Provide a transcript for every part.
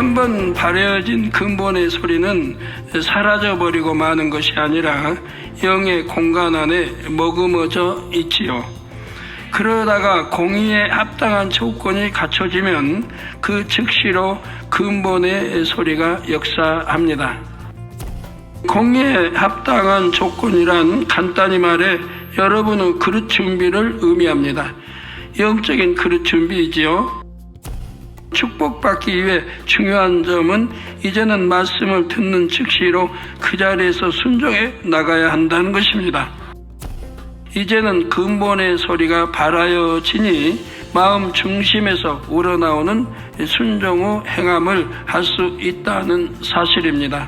한번 발효진 근본의 소리는 사라져버리고 마는 것이 아니라 영의 공간 안에 머금어져 있지요. 그러다가 공의에 합당한 조건이 갖춰지면 그 즉시로 근본의 소리가 역사합니다. 공의에 합당한 조건이란 간단히 말해 여러분의 그릇 준비를 의미합니다. 영적인 그릇 준비이지요. 축복받기 위해 중요한 점은 이제는 말씀을 듣는 즉시로 그 자리에서 순종해 나가야 한다는 것입니다. 이제는 근본의 소리가 발하여지니 마음 중심에서 우러나오는 순종의 행함을 할 수 있다는 사실입니다.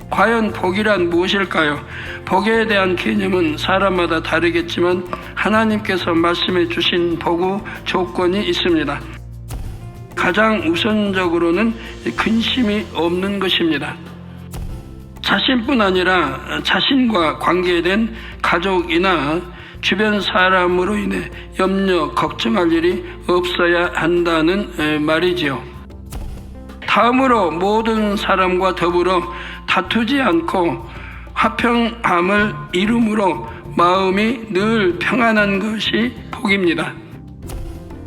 과연 복이란 무엇일까요? 복에 대한 개념은 사람마다 다르겠지만 하나님께서 말씀해 주신 복의 조건이 있습니다. 가장 우선적으로는 근심이 없는 것입니다. 자신뿐 아니라 자신과 관계된 가족이나 주변 사람으로 인해 염려, 걱정할 일이 없어야 한다는 말이지요. 다음으로 모든 사람과 더불어 다투지 않고 화평함을 이룸으로 마음이 늘 평안한 것이 복입니다.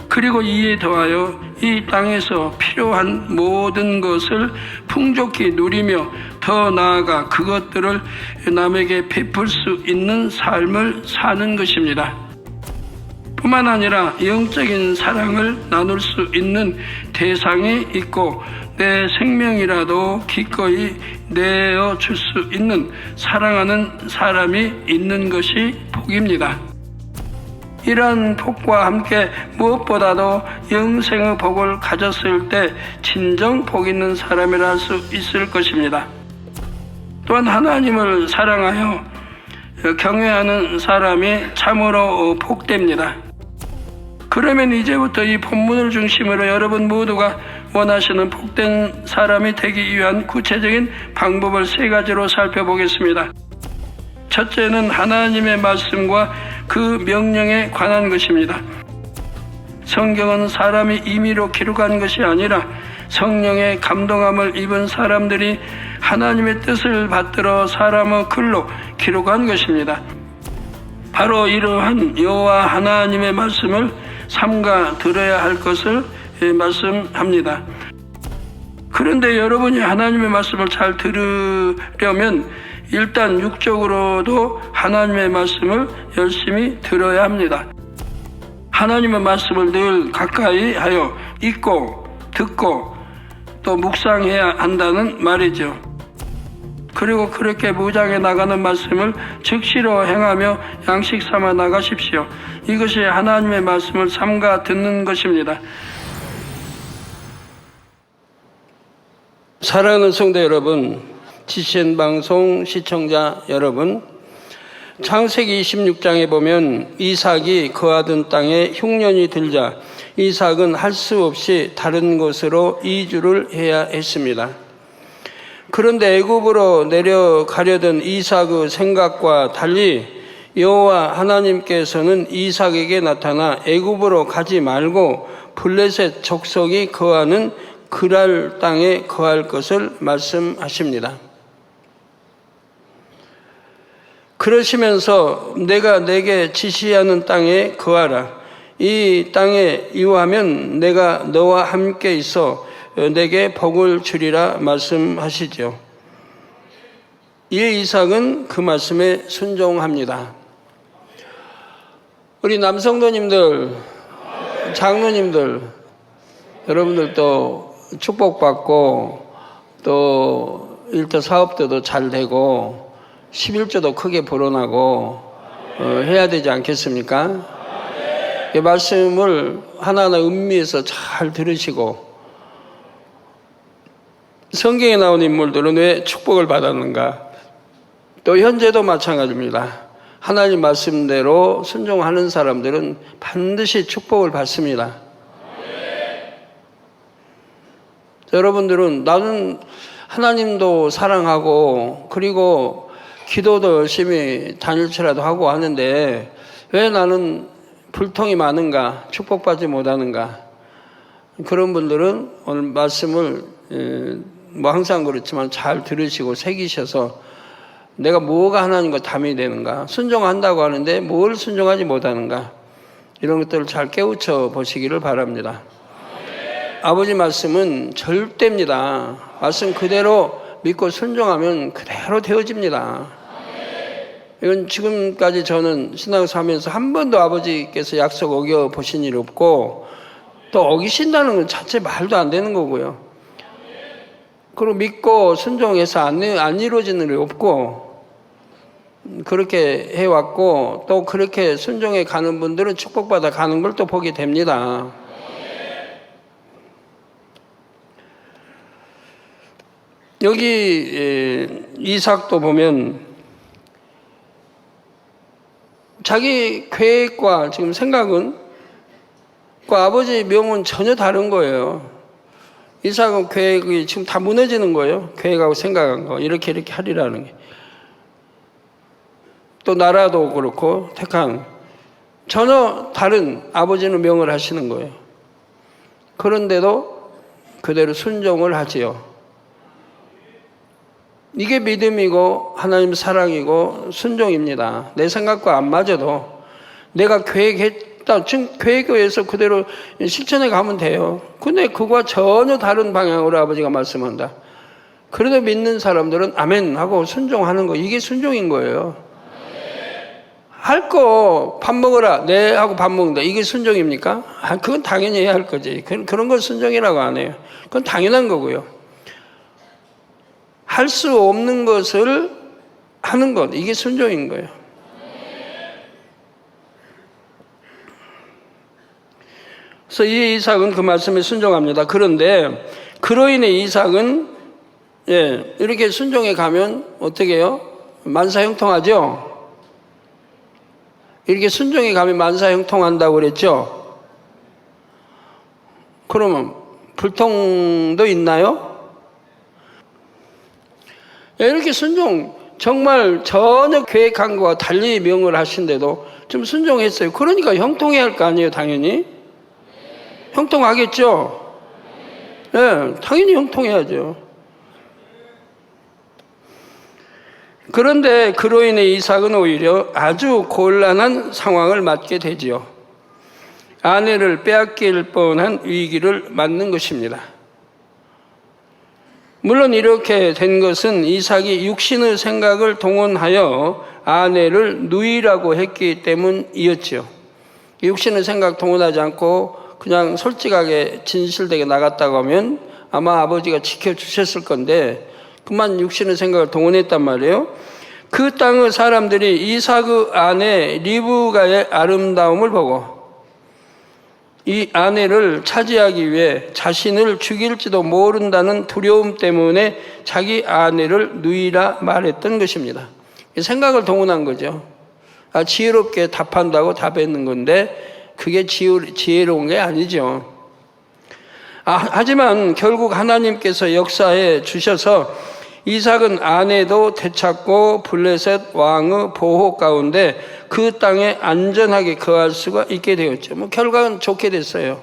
그리고 이에 더하여 이 땅에서 필요한 모든 것을 풍족히 누리며 더 나아가 그것들을 남에게 베풀 수 있는 삶을 사는 것입니다. 뿐만 아니라 영적인 사랑을 나눌 수 있는 대상이 있고 내 생명이라도 기꺼이 내어줄 수 있는 사랑하는 사람이 있는 것이 복입니다. 이러한 복과 함께 무엇보다도 영생의 복을 가졌을 때 진정 복 있는 사람이라 할 수 있을 것입니다. 또한 하나님을 사랑하여 경외하는 사람이 참으로 복됩니다. 그러면 이제부터 이 본문을 중심으로 여러분 모두가 원하시는 복된 사람이 되기 위한 구체적인 방법을 3가지로 살펴보겠습니다. 첫째는 하나님의 말씀과 그 명령에 관한 것입니다. 성경은 사람이 임의로 기록한 것이 아니라 성령의 감동함을 입은 사람들이 하나님의 뜻을 받들어 사람의 글로 기록한 것입니다. 바로 이러한 여호와 하나님의 말씀을 삼가 들어야 할 것을 말씀합니다. 그런데 여러분이 하나님의 말씀을 잘 들으려면 일단 육적으로도 하나님의 말씀을 열심히 들어야 합니다. 하나님의 말씀을 늘 가까이 하여 읽고 듣고 또 묵상해야 한다는 말이죠. 그리고 그렇게 무장해 나가는 말씀을 즉시로 행하며 양식 삼아 나가십시오. 이것이 하나님의 말씀을 삼가 듣는 것입니다. 사랑하는 성도 여러분, GCN 방송 시청자 여러분, 창세기 26장에 보면 이삭이 거하던 땅에 흉년이 들자 이삭은 할 수 없이 다른 곳으로 이주를 해야 했습니다. 그런데 애굽으로 내려가려던 이삭의 생각과 달리 여호와 하나님께서는 이삭에게 나타나 애굽으로 가지 말고 블레셋 족속이 거하는 그랄 땅에 거할 것을 말씀하십니다. 그러시면서 내가 내게 지시하는 땅에 거하라. 이 땅에 이후하면 내가 너와 함께 있어 내게 복을 주리라 말씀하시죠. 이에 이삭은 그 말씀에 순종합니다. 우리 남성도님들, 장로님들, 여러분들도 축복받고 또 일터 사업도 잘 되고 11조도 크게 불어나고 해야 되지 않겠습니까? 이 말씀을 하나하나 음미해서 잘 들으시고 성경에 나온 인물들은 왜 축복을 받았는가? 또 현재도 마찬가지입니다. 하나님 말씀대로 순종하는 사람들은 반드시 축복을 받습니다. 여러분들은 나는 하나님도 사랑하고 그리고 기도도 열심히 단일치라도 하고 하는데 왜 나는 불통이 많은가? 축복받지 못하는가? 그런 분들은 오늘 말씀을 뭐 항상 그렇지만 잘 들으시고 새기셔서 내가 뭐가 하나님과 담이 되는가, 순종한다고 하는데 뭘 순종하지 못하는가, 이런 것들을 잘 깨우쳐 보시기를 바랍니다. 아버지 말씀은 절대입니다. 말씀 그대로 믿고 순종하면 그대로 되어집니다. 이건 지금까지 저는 신앙생활 하면서 한 번도 아버지께서 약속 어겨 보신 일이 없고, 또 어기신다는 건 자체 말도 안 되는 거고요. 그리고 믿고 순종해서 안 이루어지는 일이 없고, 그렇게 해왔고, 또 그렇게 순종해 가는 분들은 축복받아 가는 걸 또 보게 됩니다. 여기 이삭도 보면 자기 계획과 지금 생각은 그 아버지의 명은 전혀 다른 거예요. 이삭은 계획이 지금 다 무너지는 거예요. 계획하고 생각한 거 이렇게 하리라는 게. 또 나라도 그렇고 택한 전혀 다른 아버지는 명을 하시는 거예요. 그런데도 그대로 순종을 하지요. 이게 믿음이고 하나님 사랑이고 순종입니다. 내 생각과 안 맞아도 내가 계획했다, 지금 계획에 의해서 그대로 실천해 가면 돼요. 근데 그거와 전혀 다른 방향으로 아버지가 말씀한다. 그래도 믿는 사람들은 아멘 하고 순종하는 거, 이게 순종인 거예요. 할 거 밥 먹어라, 네 하고 밥 먹는다, 이게 순종입니까? 그건 당연히 해야 할 거지. 그런 건 순종이라고 안 해요. 그건 당연한 거고요. 할 수 없는 것을 하는 것, 이게 순종인 거예요. 그래서 이 이삭은 그 말씀에 순종합니다. 그런데 그로 인해 이삭은 이렇게 순종해 가면 어떻게 해요? 만사형통하죠? 이렇게 순종해 가면 만사형통한다고 그랬죠? 그러면 불통도 있나요? 이렇게 순종, 정말 전혀 계획한 것과 달리 명을 하신데도 좀 순종했어요. 그러니까 형통해야 할 거 아니에요, 당연히? 형통하겠죠? 네, 당연히 형통해야죠. 그런데 그로 인해 이삭은 오히려 아주 곤란한 상황을 맞게 되지요. 아내를 빼앗길 뻔한 위기를 맞는 것입니다. 물론 이렇게 된 것은 이삭이 육신의 생각을 동원하여 아내를 누이라고 했기 때문이었죠. 육신의 생각 동원하지 않고 그냥 솔직하게 진실되게 나갔다고 하면 아마 아버지가 지켜주셨을 건데, 그만 육신의 생각을 동원했단 말이에요. 그 땅의 사람들이 이삭의 아내 리브가의 아름다움을 보고 이 아내를 차지하기 위해 자신을 죽일지도 모른다는 두려움 때문에 자기 아내를 누이라 말했던 것입니다. 생각을 동원한 거죠. 지혜롭게 답한다고 답했는 건데 그게 지혜로운 게 아니죠. 하지만 결국 하나님께서 역사해 주셔서 이삭은 아내도 되찾고 블레셋 왕의 보호 가운데 그 땅에 안전하게 거할 수가 있게 되었죠. 결과는 좋게 됐어요.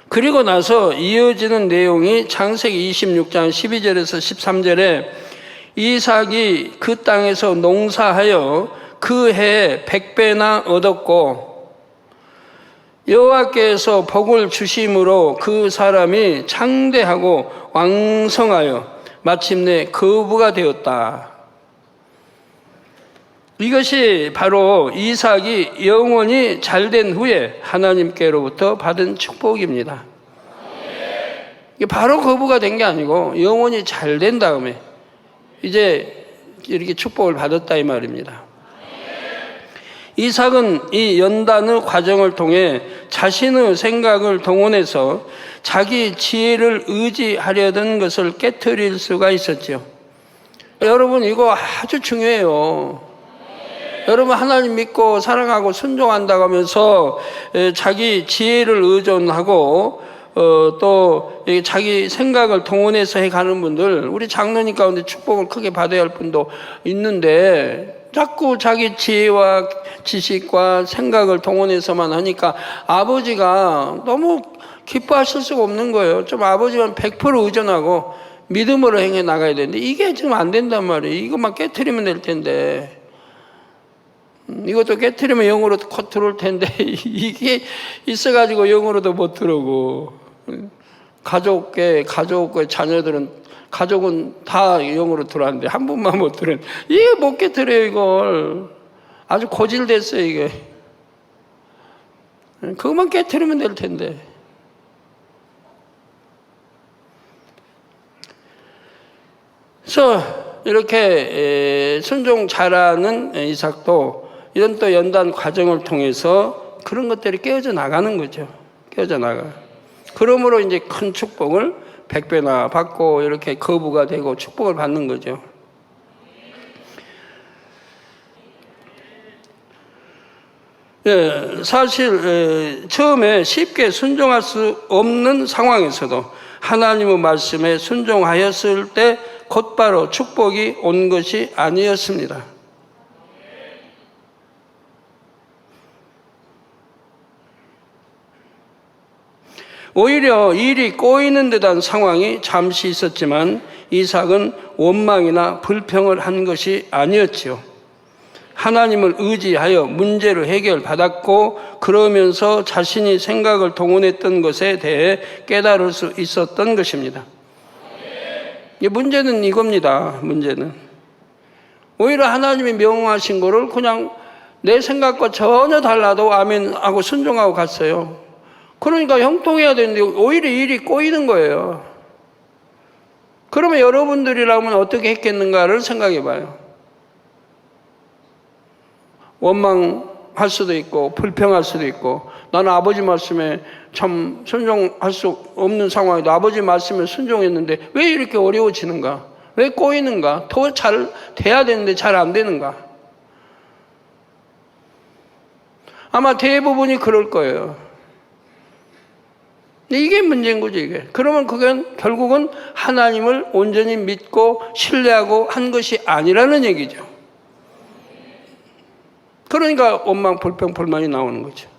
그리고 나서 이어지는 내용이 창세기 26장 12절에서 13절에 이삭이 그 땅에서 농사하여 그 해에 100배나 얻었고 여호와께서 복을 주심으로 그 사람이 창대하고 왕성하여 마침내 거부가 되었다. 이것이 바로 이삭이 영원히 잘된 후에 하나님께로부터 받은 축복입니다. 이게 바로 거부가 된 게 아니고 영원히 잘된 다음에 이제 이렇게 축복을 받았다 이 말입니다. 이삭은 이 연단의 과정을 통해 자신의 생각을 동원해서 자기 지혜를 의지하려던 것을 깨트릴 수가 있었죠. 여러분, 이거 아주 중요해요. 여러분, 하나님 믿고 사랑하고 순종한다고 하면서 자기 지혜를 의존하고 또 자기 생각을 동원해서 해가는 분들, 우리 장로님 가운데 축복을 크게 받아야 할 분도 있는데 자꾸 자기 지혜와 지식과 생각을 동원해서만 하니까 아버지가 너무 기뻐하실 수가 없는 거예요. 좀 아버지만 100% 의존하고 믿음으로 행해 나가야 되는데 이게 지금 안 된단 말이에요. 이것만 깨트리면 될 텐데, 이것도 깨트리면 영으로 컷 들어올 텐데 이게 있어가지고 영으로도 못 들어오고, 가족의 자녀들은 가족은 다 영으로 들어왔는데 한 분만 못 들어. 이게 못 깨트려요. 이걸 아주 고질됐어요. 이게 그것만 깨트리면 될 텐데. 그래서 이렇게 순종 잘하는 이삭도 이런 또 연단 과정을 통해서 그런 것들이 깨어져 나가는 거죠. 깨어져 나가. 그러므로 이제 큰 축복을 100배나 받고 이렇게 거부가 되고 축복을 받는 거죠. 예, 사실 처음에 쉽게 순종할 수 없는 상황에서도 하나님의 말씀에 순종하였을 때 곧바로 축복이 온 것이 아니었습니다. 오히려 일이 꼬이는 듯한 상황이 잠시 있었지만 이삭은 원망이나 불평을 한 것이 아니었지요. 하나님을 의지하여 문제를 해결받았고 그러면서 자신이 생각을 동원했던 것에 대해 깨달을 수 있었던 것입니다. 문제는 이겁니다. 문제는 오히려 하나님이 명하신 거를 그냥 내 생각과 전혀 달라도 아멘 하고 순종하고 갔어요. 그러니까 형통해야 되는데 오히려 일이 꼬이는 거예요. 그러면 여러분들이라면 어떻게 했겠는가를 생각해 봐요. 원망할 수도 있고 불평할 수도 있고, 나는 아버지 말씀에 참 순종할 수 없는 상황에도 아버지 말씀에 순종했는데 왜 이렇게 어려워지는가? 왜 꼬이는가? 더 잘 돼야 되는데 잘 안 되는가? 아마 대부분이 그럴 거예요. 이게 문제인 거죠, 이게. 그러면 그건 결국은 하나님을 온전히 믿고 신뢰하고 한 것이 아니라는 얘기죠. 그러니까 원망, 불평, 불만이 나오는 거죠.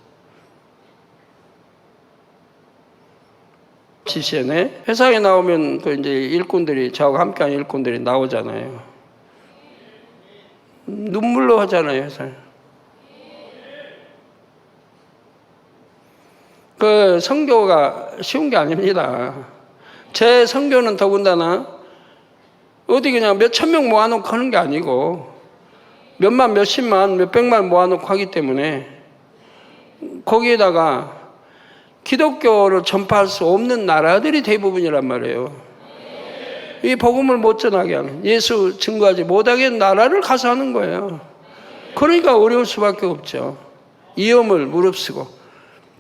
지시에 회사에 나오면 그 이제 일꾼들이, 저하고 함께하는 일꾼들이 나오잖아요. 눈물로 하잖아요, 회사에. 그 선교가 쉬운 게 아닙니다. 제 선교는 더군다나 어디 그냥 몇천 명 모아놓고 하는 게 아니고 몇만, 몇십만, 몇백만 모아놓고 하기 때문에 거기에다가 기독교를 전파할 수 없는 나라들이 대부분이란 말이에요. 이 복음을 못 전하게 하는, 예수 증거하지 못하게 하는 나라를 가서 하는 거예요. 그러니까 어려울 수밖에 없죠. 위험을 무릅쓰고,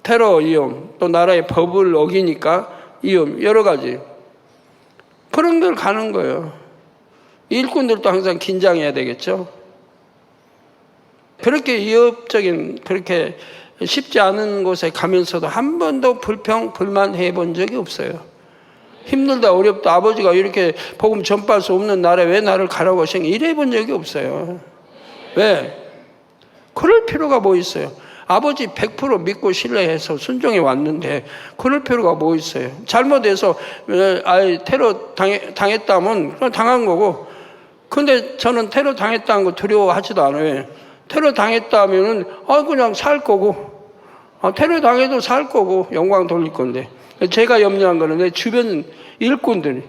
테러 위험, 또 나라의 법을 어기니까 위험, 여러 가지. 그런 걸 가는 거예요. 일꾼들도 항상 긴장해야 되겠죠. 그렇게 위협적인, 그렇게 쉽지 않은 곳에 가면서도 한 번도 불평, 불만 해본 적이 없어요. 힘들다, 어렵다, 아버지가 이렇게 복음 전파할 수 없는 나라에 왜 나를 가라고 하시는 이래 본 적이 없어요. 왜? 그럴 필요가 뭐 있어요? 아버지 100% 믿고 신뢰해서 순종해 왔는데 그럴 필요가 뭐 있어요? 잘못해서 테러 당했다면 그냥 당한 거고, 근데 저는 테러 당했다는 거 두려워하지도 않아요. 테러 당했다면은 그냥 살 거고, 테러 당해도 살 거고 영광 돌릴 건데, 제가 염려한 거는 내 주변 일꾼들이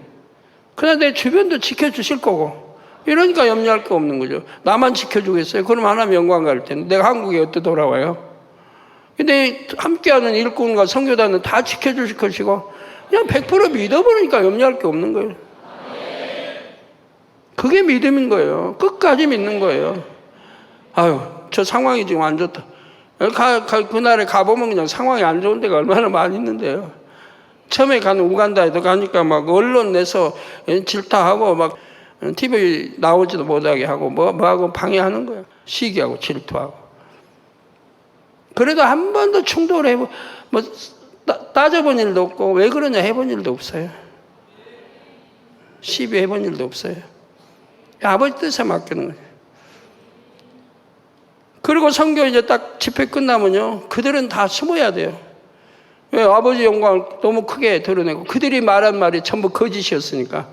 그냥 내 주변도 지켜주실 거고, 이러니까 염려할 게 없는 거죠. 나만 지켜주겠어요? 그럼 하나님 영광 갈 텐데 내가 한국에 어떻게 돌아와요? 근데 함께하는 일꾼과 선교단은 다 지켜주실 것이고 그냥 100% 믿어버리니까 염려할 게 없는 거예요. 그게 믿음인 거예요. 끝까지 믿는 거예요. 아유, 저 상황이 지금 안 좋다. 그날에 가보면 그냥 상황이 안 좋은 데가 얼마나 많이 있는데요. 처음에 가는 우간다에도 가니까 막 언론 내서 질타하고 막 TV 나오지도 못하게 하고 뭐하고 방해하는 거예요. 시기하고 질투하고. 그래도 한 번도 충돌을 따져본 일도 없고 왜 그러냐 해본 일도 없어요. 시비해본 일도 없어요. 아버지 뜻에 맡기는 거예요. 그리고 선교 이제 딱 집회 끝나면요, 그들은 다 숨어야 돼요. 왜? 아버지 영광을 너무 크게 드러내고 그들이 말한 말이 전부 거짓이었으니까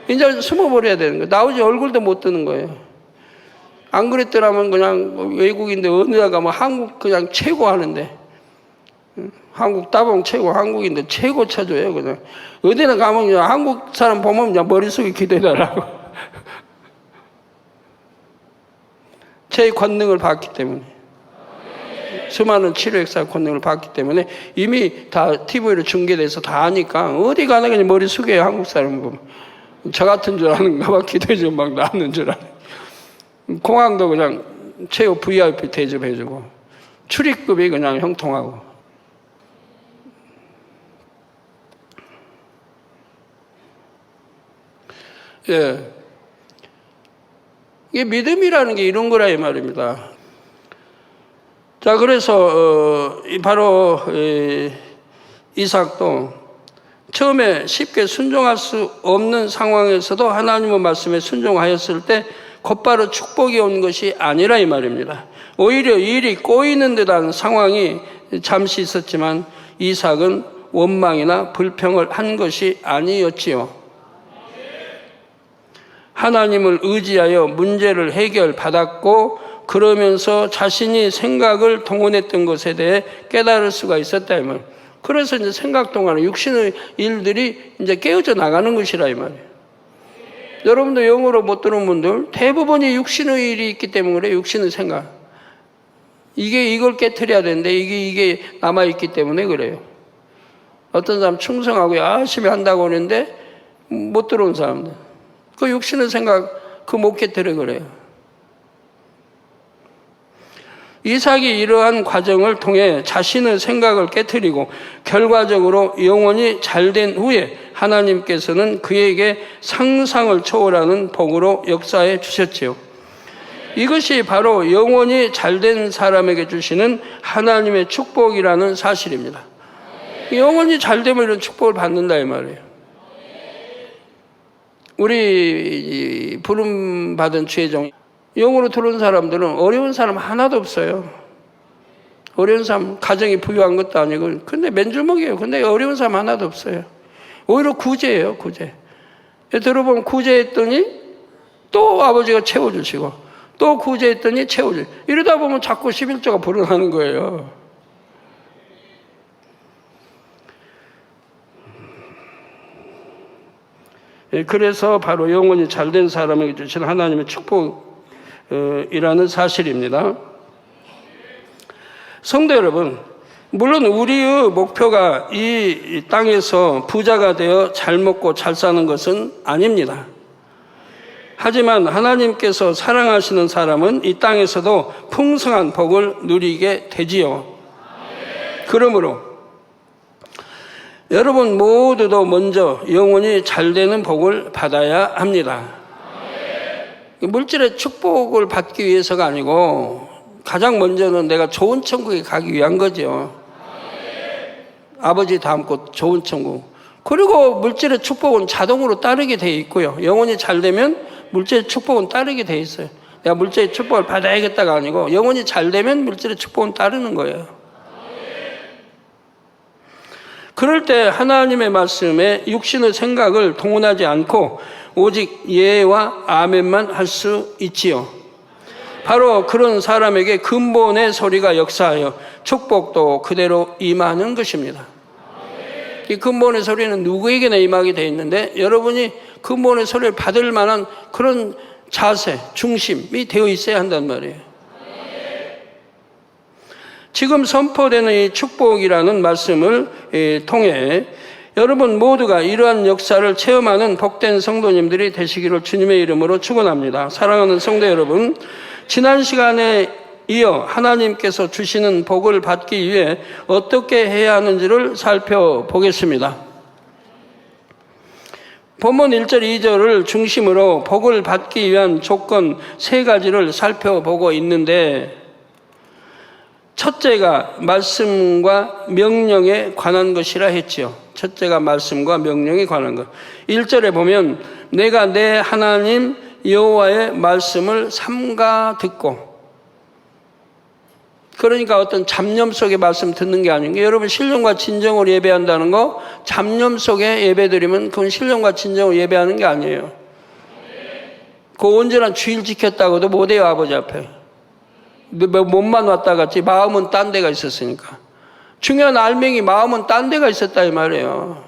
이제 숨어버려야 되는 거예요. 나오지 얼굴도 못 드는 거예요. 안 그랬더라면 그냥 외국인데 어느 날 가면 한국 그냥 최고 하는데, 한국 따봉 최고, 한국인데 최고 쳐줘요. 그냥 어디나 가면 그냥 한국 사람 보면 그냥 머릿속에 기대달라고. 제 권능을 받기 때문에, 수많은 치료 역사 권능을 받기 때문에 이미 다 TV로 중계돼서 다 아니까 어디 가나 그냥 머리 숙여요. 한국 사람 보면 저 같은 줄 아는가 봐. 기도해 주면 막 나왔는 줄 아는. 공항도 그냥 최고 VIP 대접해주고 출입급이 그냥 형통하고. 예, 이게 믿음이라는 게 이런 거라 이 말입니다. 자, 그래서 바로 이삭도 처음에 쉽게 순종할 수 없는 상황에서도 하나님의 말씀에 순종하였을 때 곧바로 축복이 온 것이 아니라 이 말입니다. 오히려 일이 꼬이는 듯한 상황이 잠시 있었지만 이삭은 원망이나 불평을 한 것이 아니었지요. 하나님을 의지하여 문제를 해결받았고 그러면서 자신이 생각을 동원했던 것에 대해 깨달을 수가 있었다 이 말. 그래서 이제 생각 동안에 육신의 일들이 이제 깨어져 나가는 것이라 이 말이에요. 여러분도 영어로 못 들은 분들 대부분이 육신의 일이 있기 때문에 그래요. 육신의 생각. 이걸 깨트려야 되는데 이게 남아있기 때문에 그래요. 어떤 사람 충성하고 열심히 한다고 하는데 못 들어온 사람들. 그 육신의 생각 그 못 깨트려 그래요. 이삭이 이러한 과정을 통해 자신의 생각을 깨트리고 결과적으로 영혼이 잘된 후에 하나님께서는 그에게 상상을 초월하는 복으로 역사해 주셨지요. 이것이 바로 영혼이 잘된 사람에게 주시는 하나님의 축복이라는 사실입니다. 영혼이 잘되면 이런 축복을 받는다 이 말이에요. 우리 부름받은 주의종 영으로 들어온 사람들은 어려운 사람 하나도 없어요. 어려운 사람, 가정이 부유한 것도 아니고 근데 맨주먹이에요. 근데 어려운 사람 하나도 없어요. 오히려 구제예요. 구제. 들어보면 구제했더니 또 아버지가 채워주시고 또 구제했더니 채워주시고 이러다 보면 자꾸 11조가 불어나는 거예요. 그래서 바로 영혼이 잘된 사람에게 주신 하나님의 축복이라는 사실입니다. 성도 여러분, 물론 우리의 목표가 이 땅에서 부자가 되어 잘 먹고 잘 사는 것은 아닙니다. 하지만 하나님께서 사랑하시는 사람은 이 땅에서도 풍성한 복을 누리게 되지요. 그러므로 여러분 모두도 먼저 영혼이 잘 되는 복을 받아야 합니다. 물질의 축복을 받기 위해서가 아니고 가장 먼저는 내가 좋은 천국에 가기 위한 거죠. 아버지 닮고 좋은 천국. 그리고 물질의 축복은 자동으로 따르게 돼 있고요. 영혼이 잘 되면 물질의 축복은 따르게 돼 있어요. 내가 물질의 축복을 받아야겠다가 아니고 영혼이 잘 되면 물질의 축복은 따르는 거예요. 그럴 때 하나님의 말씀에 육신의 생각을 동원하지 않고 오직 예와 아멘만 할 수 있지요. 바로 그런 사람에게 근본의 소리가 역사하여 축복도 그대로 임하는 것입니다. 이 근본의 소리는 누구에게나 임하게 되어 있는데 여러분이 근본의 소리를 받을 만한 그런 자세, 중심이 되어 있어야 한단 말이에요. 지금 선포되는 이 축복이라는 말씀을 통해 여러분 모두가 이러한 역사를 체험하는 복된 성도님들이 되시기를 주님의 이름으로 축원합니다. 사랑하는 성도 여러분, 지난 시간에 이어 하나님께서 주시는 복을 받기 위해 어떻게 해야 하는지를 살펴보겠습니다. 본문 1절, 2절을 중심으로 복을 받기 위한 조건 3가지를 살펴보고 있는데 첫째가 말씀과 명령에 관한 것이라 했지요. 첫째가 말씀과 명령에 관한 것. 1절에 보면 내가 내 하나님 여호와의 말씀을 삼가 듣고 그러니까 어떤 잡념 속에 말씀 듣는 게 아닌 게, 여러분 신령과 진정으로 예배한다는 거, 잡념 속에 예배드리면 그건 신령과 진정으로 예배하는 게 아니에요. 그 온전한 주일 지켰다고도 못해요, 아버지 앞에. 몸만 왔다 갔지 마음은 딴 데가 있었으니까. 중요한 알맹이 마음은 딴 데가 있었다 이 말이에요.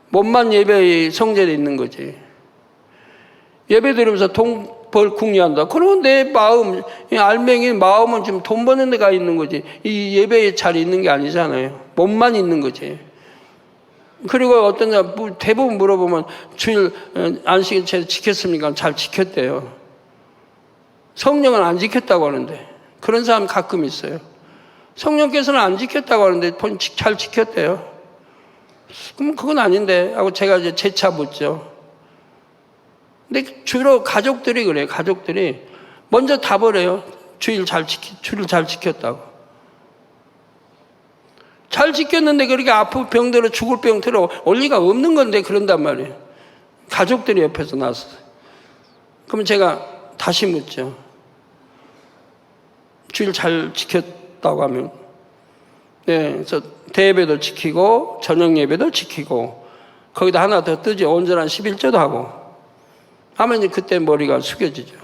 몸만 예배의 성전에 있는 거지. 예배 드리면서 돈 벌 궁리한다. 그러면 내 마음, 알맹이 마음은 지금 돈 버는 데가 있는 거지. 이 예배에 잘 있는 게 아니잖아요. 몸만 있는 거지. 그리고 어떤 사람 대부분 물어보면 주일 안식일 제대로 지켰습니까? 잘 지켰대요. 성령은 안 지켰다고 하는데, 그런 사람 가끔 있어요. 성령께서는 안 지켰다고 하는데 잘 지켰대요. 그럼 그건 아닌데 하고 제가 이제 재차 묻죠. 근데 주로 가족들이 그래요. 가족들이 먼저 답을 해요. 주일 잘 지켰다고. 잘 지켰는데 그렇게 아프고 병들어 죽을 병 들어 올 리가 없는 건데 그런단 말이에요. 가족들이 옆에서 나섰어요. 그러면 제가 다시 묻죠. 주일 잘 지켰다고 하면, 네, 그래서 대예배도 지키고 저녁 예배도 지키고 거기다 하나 더 뜨지. 온전한 11조도 하고 하면 이제 그때 머리가 숙여지죠.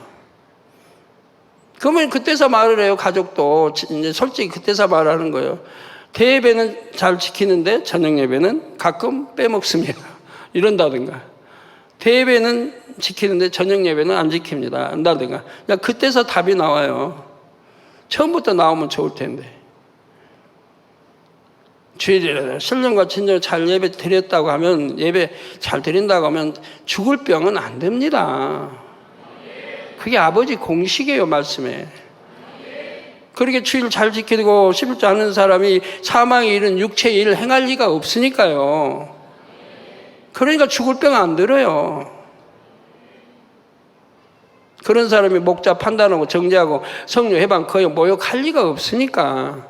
그러면 그때서 말을 해요. 가족도 이제 솔직히 그때서 말하는 거예요. 대예배는 잘 지키는데 저녁 예배는 가끔 빼먹습니다. 이런다든가. 대예배는 지키는데 저녁 예배는 안 지킵니다. 한다든가. 그때서 답이 나와요. 처음부터 나오면 좋을 텐데. 주일이라 신령과 진정 잘 예배 드렸다고 하면, 예배 잘 드린다고 하면 죽을 병은 안 됩니다. 그게 아버지 공식이에요, 말씀에. 그렇게 주일 잘 지키고 11조 하는 사람이 사망에 이른 육체의 일을 행할 리가 없으니까요. 그러니까 죽을 병 안 들어요. 그런 사람이 목자 판단하고 정죄하고 성령 해방 거의 모욕할 리가 없으니까.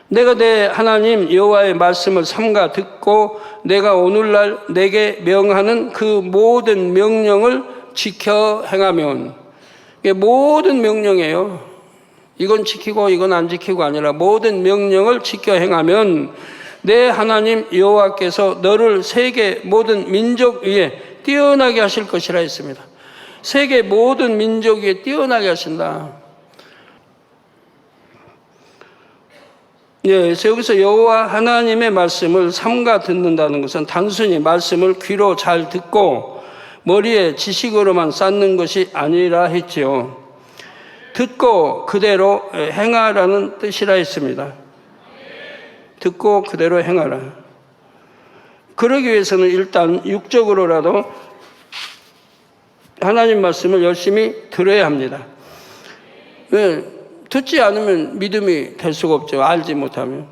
내가 내 하나님 여호와의 말씀을 삼가 듣고 내가 오늘날 내게 명하는 그 모든 명령을 지켜 행하면, 이게 모든 명령이에요. 이건 지키고 이건 안 지키고 아니라 모든 명령을 지켜 행하면 내 하나님 여호와께서 너를 세계 모든 민족 위에 뛰어나게 하실 것이라 했습니다. 세계 모든 민족 위에 뛰어나게 하신다. 예, 그래서 여기서 여호와 하나님의 말씀을 삼가 듣는다는 것은 단순히 말씀을 귀로 잘 듣고 머리에 지식으로만 쌓는 것이 아니라 했지요. 듣고 그대로 행하라는 뜻이라 했습니다. 듣고 그대로 행하라. 그러기 위해서는 일단 육적으로라도 하나님 말씀을 열심히 들어야 합니다. 왜? 듣지 않으면 믿음이 될 수가 없죠. 알지 못하면.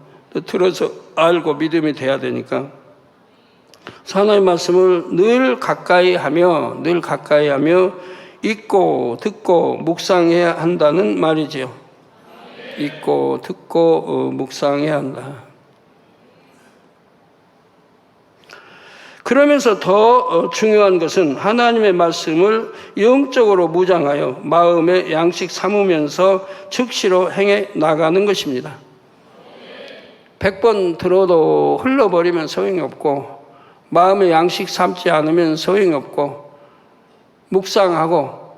들어서 알고 믿음이 돼야 되니까. 하나님 말씀을 늘 가까이 하며 읽고 듣고 묵상해야 한다는 말이지요. 읽고 듣고 묵상해야 한다. 그러면서 더 중요한 것은 하나님의 말씀을 영적으로 무장하여 마음의 양식 삼으면서 즉시로 행해 나가는 것입니다. 100번 들어도 흘러버리면 소용이 없고, 마음의 양식 삼지 않으면 소용이 없고, 묵상하고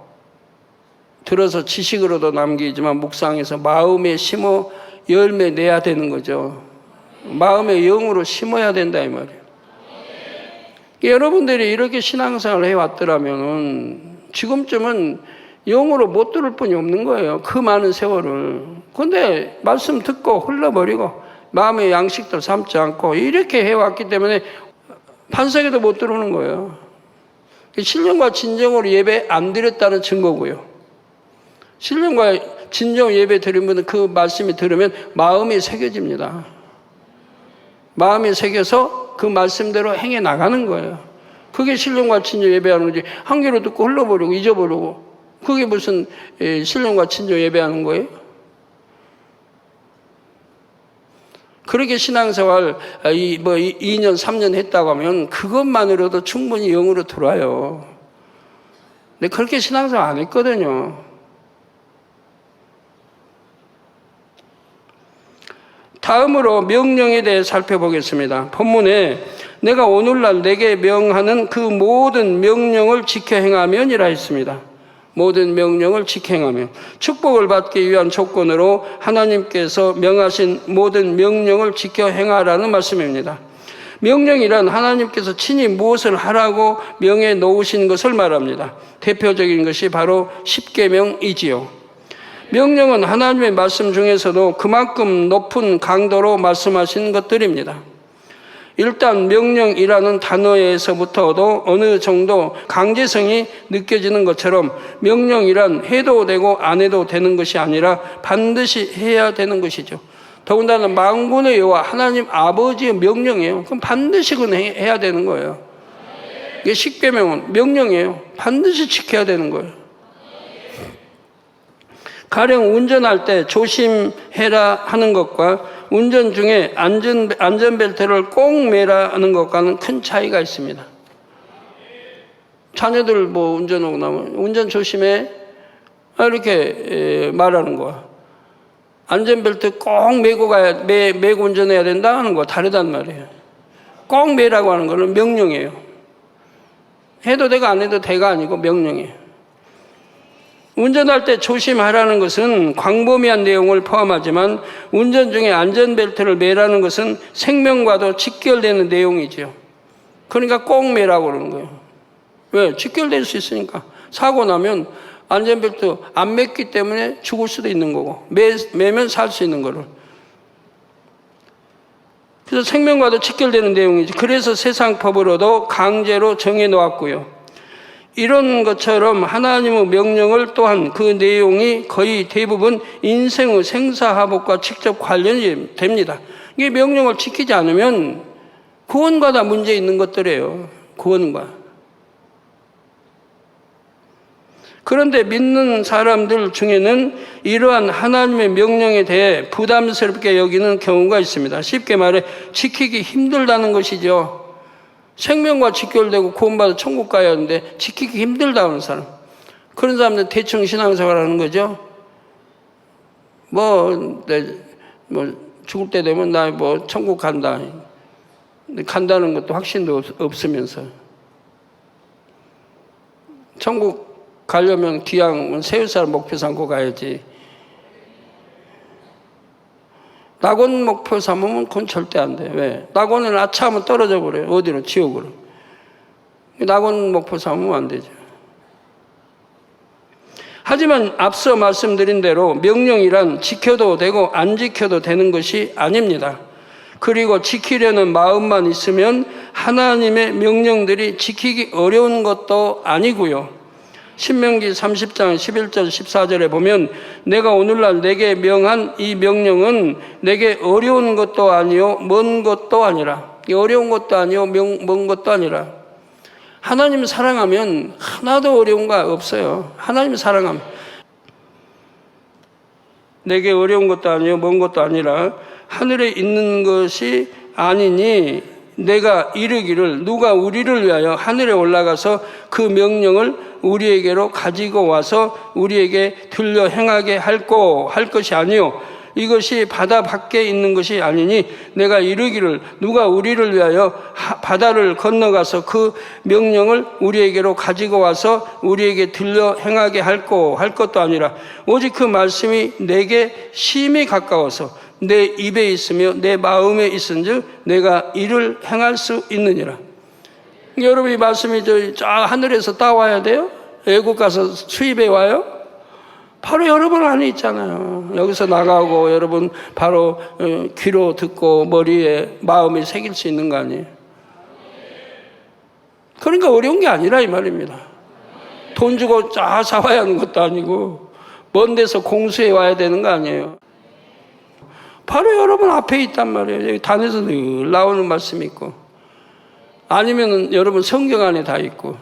들어서 지식으로도 남기지만 묵상해서 마음에 심어 열매 내야 되는 거죠. 마음의 영으로 심어야 된다 이 말이에요. 여러분들이 이렇게 신앙생활을 해왔더라면 지금쯤은 영으로 못 들을 뿐이 없는 거예요. 그 많은 세월을. 그런데 말씀 듣고 흘러버리고 마음의 양식도 삼지 않고 이렇게 해왔기 때문에 반석에도 못 들어오는 거예요. 신령과 진정으로 예배 안 드렸다는 증거고요. 신령과 진정 예배 드린 분은 그 말씀이 들으면 마음이 새겨집니다. 마음이 새겨서 그 말씀대로 행해 나가는 거예요. 그게 신령과 진정 예배하는 거지. 한 귀로 듣고 흘러버리고 잊어버리고 그게 무슨 신령과 진정 예배하는 거예요? 그렇게 신앙생활 2년 3년 했다고 하면 그것만으로도 충분히 영으로 들어와요. 근데 그렇게 신앙생활 안 했거든요. 다음으로 명령에 대해 살펴보겠습니다. 본문에 내가 오늘날 내게 명하는 그 모든 명령을 지켜 행하면이라 했습니다. 모든 명령을 지켜 행하면, 축복을 받기 위한 조건으로 하나님께서 명하신 모든 명령을 지켜 행하라는 말씀입니다. 명령이란 하나님께서 친히 무엇을 하라고 명해 놓으신 것을 말합니다. 대표적인 것이 바로 십계명이지요. 명령은 하나님의 말씀 중에서도 그만큼 높은 강도로 말씀하신 것들입니다. 일단 명령이라는 단어에서부터도 어느 정도 강제성이 느껴지는 것처럼 명령이란 해도 되고 안 해도 되는 것이 아니라 반드시 해야 되는 것이죠. 더군다나 만군의 여호와 하나님 아버지의 명령이에요. 그럼 반드시 그건 해야 되는 거예요. 이게 십계명은 명령이에요. 반드시 지켜야 되는 거예요. 가령 운전할 때 조심해라 하는 것과 운전 중에 안전벨트를 꼭 매라 하는 것과는 큰 차이가 있습니다. 자녀들 뭐 운전하고 나면 운전 조심해 이렇게 말하는 거야. 안전벨트 꼭 매고 매고 운전해야 된다 하는 거 다르단 말이에요. 꼭 매라고 하는 거는 명령이에요. 해도 되고 안 해도 돼가 아니고 명령이에요. 운전할 때 조심하라는 것은 광범위한 내용을 포함하지만 운전 중에 안전벨트를 매라는 것은 생명과도 직결되는 내용이죠. 그러니까 꼭 매라고 그러는 거예요. 왜? 직결될 수 있으니까. 사고 나면 안전벨트 안 맸기 때문에 죽을 수도 있는 거고 매면 살 수 있는 거를. 그래서 생명과도 직결되는 내용이죠. 그래서 세상 법으로도 강제로 정해 놓았고요. 이런 것처럼 하나님의 명령을 또한 그 내용이 거의 대부분 인생의 생사화복과 직접 관련이 됩니다. 이게 명령을 지키지 않으면 구원과 다 문제 있는 것들이에요. 구원과. 그런데 믿는 사람들 중에는 이러한 하나님의 명령에 대해 부담스럽게 여기는 경우가 있습니다. 쉽게 말해 지키기 힘들다는 것이죠. 생명과 직결되고 구원받아 천국 가야 하는데 지키기 힘들다는 사람. 그런 사람들 대충 신앙생활 하는 거죠. 죽을 때 되면 나 천국 간다. 간다는 것도 확신도 없으면서. 천국 가려면 귀양 세울살 목표 삼고 가야지. 낙원 목표 삼으면 그건 절대 안 돼. 왜? 낙원을 아차하면 떨어져 버려요. 어디로? 지옥으로. 낙원 목표 삼으면 안 되죠. 하지만 앞서 말씀드린 대로 명령이란 지켜도 되고 안 지켜도 되는 것이 아닙니다. 그리고 지키려는 마음만 있으면 하나님의 명령들이 지키기 어려운 것도 아니고요. 신명기 30장 11절 14절에 보면 내가 오늘날 내게 명한 이 명령은 내게 어려운 것도 아니요 먼 것도 아니라, 어려운 것도 아니요 먼 것도 아니라, 하나님 사랑하면 하나도 어려운 거 없어요. 하나님 사랑하면 내게 어려운 것도 아니요 먼 것도 아니라 하늘에 있는 것이 아니니 내가 이르기를 누가 우리를 위하여 하늘에 올라가서 그 명령을 우리에게로 가지고 와서 우리에게 들려 행하게 할 것이 아니요 이것이 바다 밖에 있는 것이 아니니 내가 이르기를 누가 우리를 위하여 바다를 건너가서 그 명령을 우리에게로 가지고 와서 우리에게 들려 행하게 할 것도 아니라 오직 그 말씀이 내게 심히 가까워서 내 입에 있으며 내 마음에 있은즉 내가 이를 행할 수 있느니라. 여러분 이 말씀이 저 하늘에서 따와야 돼요? 외국 가서 수입해 와요? 바로 여러분 안에 있잖아요. 여기서 나가고 여러분 바로 귀로 듣고 머리에 마음에 새길 수 있는 거 아니에요? 그러니까 어려운 게 아니라 이 말입니다. 돈 주고 사와야 하는 것도 아니고 먼 데서 공수해 와야 되는 거 아니에요. 바로 여러분 앞에 있단 말이에요. 여기 단에서 늘 나오는 말씀이 있고 아니면 여러분 성경 안에 다 있고.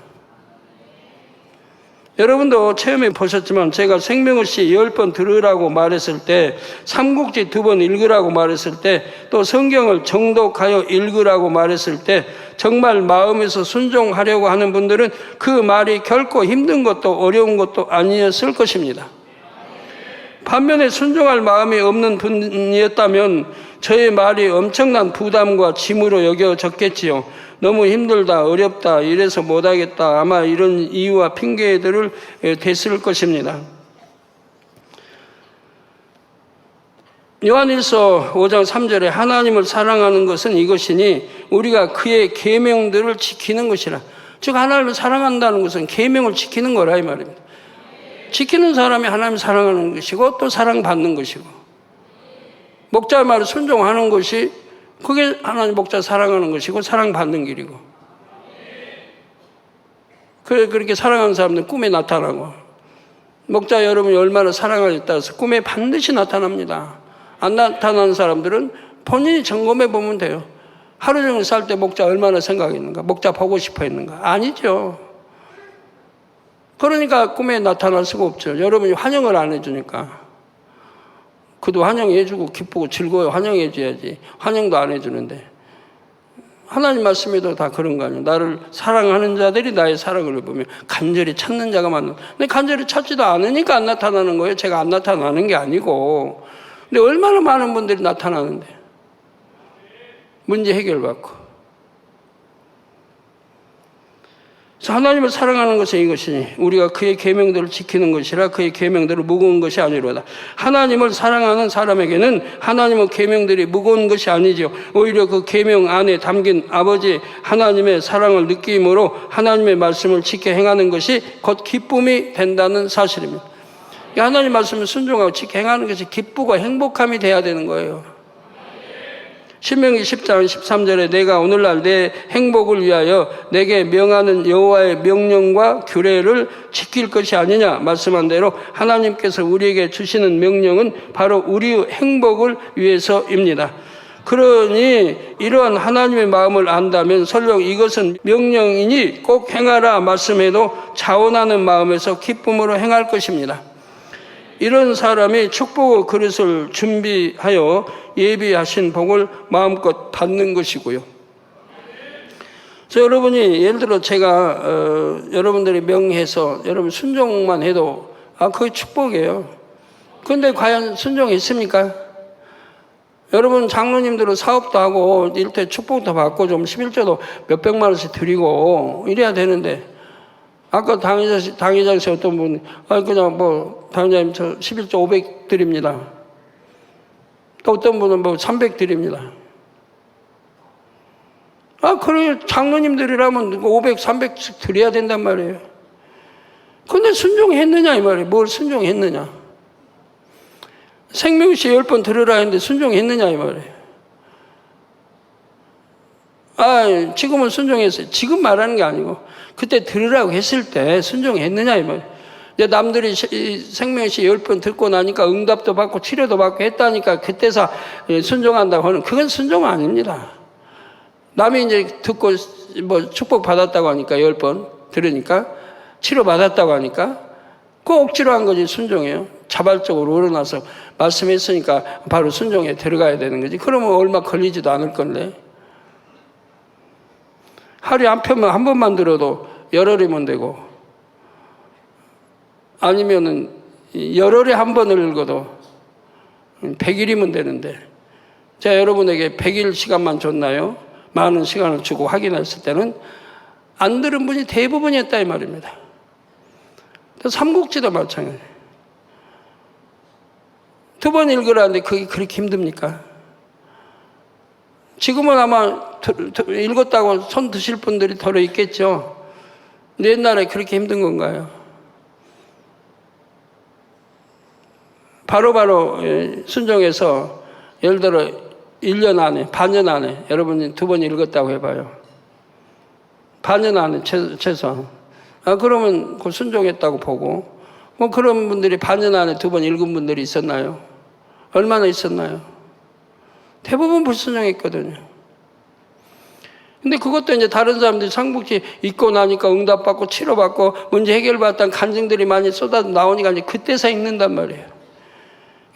여러분도 체험해 보셨지만 제가 생명의 시 10번 들으라고 말했을 때, 삼국지 2번 읽으라고 말했을 때, 또 성경을 정독하여 읽으라고 말했을 때 정말 마음에서 순종하려고 하는 분들은 그 말이 결코 힘든 것도 어려운 것도 아니었을 것입니다. 반면에 순종할 마음이 없는 분이었다면 저의 말이 엄청난 부담과 짐으로 여겨졌겠지요. 너무 힘들다, 어렵다, 이래서 못하겠다, 아마 이런 이유와 핑계들을 댔을 것입니다. 요한일서 5장 3절에 하나님을 사랑하는 것은 이것이니 우리가 그의 계명들을 지키는 것이라. 즉 하나님을 사랑한다는 것은 계명을 지키는 거라 이 말입니다. 지키는 사람이 하나님을 사랑하는 것이고 또 사랑받는 것이고, 목자의 말을 순종하는 것이 그게 하나님 목자 사랑하는 것이고 사랑받는 길이고, 그렇게 사랑하는 사람들은 꿈에 나타나고, 목자 여러분이 얼마나 사랑하냐에 따라서 꿈에 반드시 나타납니다. 안 나타나는 사람들은 본인이 점검해 보면 돼요. 하루 종일 살 때 목자 얼마나 생각했는가, 목자 보고 싶어 했는가? 아니죠. 그러니까 꿈에 나타날 수가 없죠. 여러분이 환영을 안 해주니까. 그도 환영해주고 기쁘고 즐거워요. 환영해줘야지. 환영도 안 해주는데. 하나님 말씀에도 다 그런 거 아니에요. 나를 사랑하는 자들이 나의 사랑을 보면 간절히 찾는 자가 많은. 근데 간절히 찾지도 않으니까 안 나타나는 거예요. 제가 안 나타나는 게 아니고. 근데 얼마나 많은 분들이 나타나는데. 문제 해결받고. 하나님을 사랑하는 것은 이것이니 우리가 그의 계명들을 지키는 것이라. 그의 계명들을 무거운 것이 아니로다. 하나님을 사랑하는 사람에게는 하나님의 계명들이 무거운 것이 아니죠. 오히려 그 계명 안에 담긴 아버지 하나님의 사랑을 느끼므로 하나님의 말씀을 지켜 행하는 것이 곧 기쁨이 된다는 사실입니다. 하나님 말씀을 순종하고 지켜 행하는 것이 기쁘고 행복함이 돼야 되는 거예요. 신명기 10장 13절에 내가 오늘날 내 행복을 위하여 내게 명하는 여호와의 명령과 규례를 지킬 것이 아니냐 말씀한 대로 하나님께서 우리에게 주시는 명령은 바로 우리의 행복을 위해서입니다. 그러니 이러한 하나님의 마음을 안다면 설령 이것은 명령이니 꼭 행하라 말씀해도 자원하는 마음에서 기쁨으로 행할 것입니다. 이런 사람이 축복의 그릇을 준비하여 예비하신 복을 마음껏 받는 것이고요. 그래서 여러분이 예를 들어 제가 여러분들이 명해서 여러분 순종만 해도 그게 축복이에요. 그런데 과연 순종했습니까? 여러분 장로님들은 사업도 하고 일대 축복도 받고 좀 11조도 몇백만 원씩 드리고 이래야 되는데, 아까 당회장에서 어떤 분이 그냥 당회장님 저 11조 500 드립니다. 또 어떤 분은 300 드립니다. 그래 장로님들이라면 500, 300씩 드려야 된단 말이에요. 근데 순종했느냐 이 말이에요. 뭘 순종했느냐. 생명시 10번 들으라 했는데 순종했느냐 이 말이에요. 지금은 순종했어요. 지금 말하는 게 아니고 그때 들으라고 했을 때 순종했느냐 이 말이에요. 이제 남들이 생명시 10번 듣고 나니까 응답도 받고 치료도 받고 했다니까 그때서 순종한다고 하는, 그건 순종 아닙니다. 남이 이제 듣고 축복 받았다고 하니까 10번 들으니까 치료 받았다고 하니까 꼭 억지로 한 거지 순종이에요. 자발적으로 우러나서 말씀했으니까 바로 순종에 들어가야 되는 거지. 그러면 얼마 걸리지도 않을 건데. 하루에 한 편만 한 번만 들어도 열흘이면 되고, 아니면은 열흘에 한 번을 읽어도 100일이면 되는데, 제가 여러분에게 100일 시간만 줬나요? 많은 시간을 주고 확인했을 때는 안 들은 분이 대부분이었다 이 말입니다. 삼국지도 마찬가지예요. 2번 읽으라는데 그게 그렇게 힘듭니까? 지금은 아마 읽었다고 손 드실 분들이 덜어 있겠죠. 근데 옛날에 그렇게 힘든 건가요? 바로바로 순종해서 예를 들어 1년 안에, 반년 안에 여러분이 2번 읽었다고 해봐요. 반년 안에 최소한. 그러면 그 순종했다고 보고, 그런 분들이 반년 안에 2번 읽은 분들이 있었나요? 얼마나 있었나요? 대부분 불순종했거든요. 근데 그것도 이제 다른 사람들이 삼국지 읽고 나니까 응답받고 치료받고 문제 해결받았다는 간증들이 많이 쏟아 나오니까 이제 그때서 읽는단 말이에요.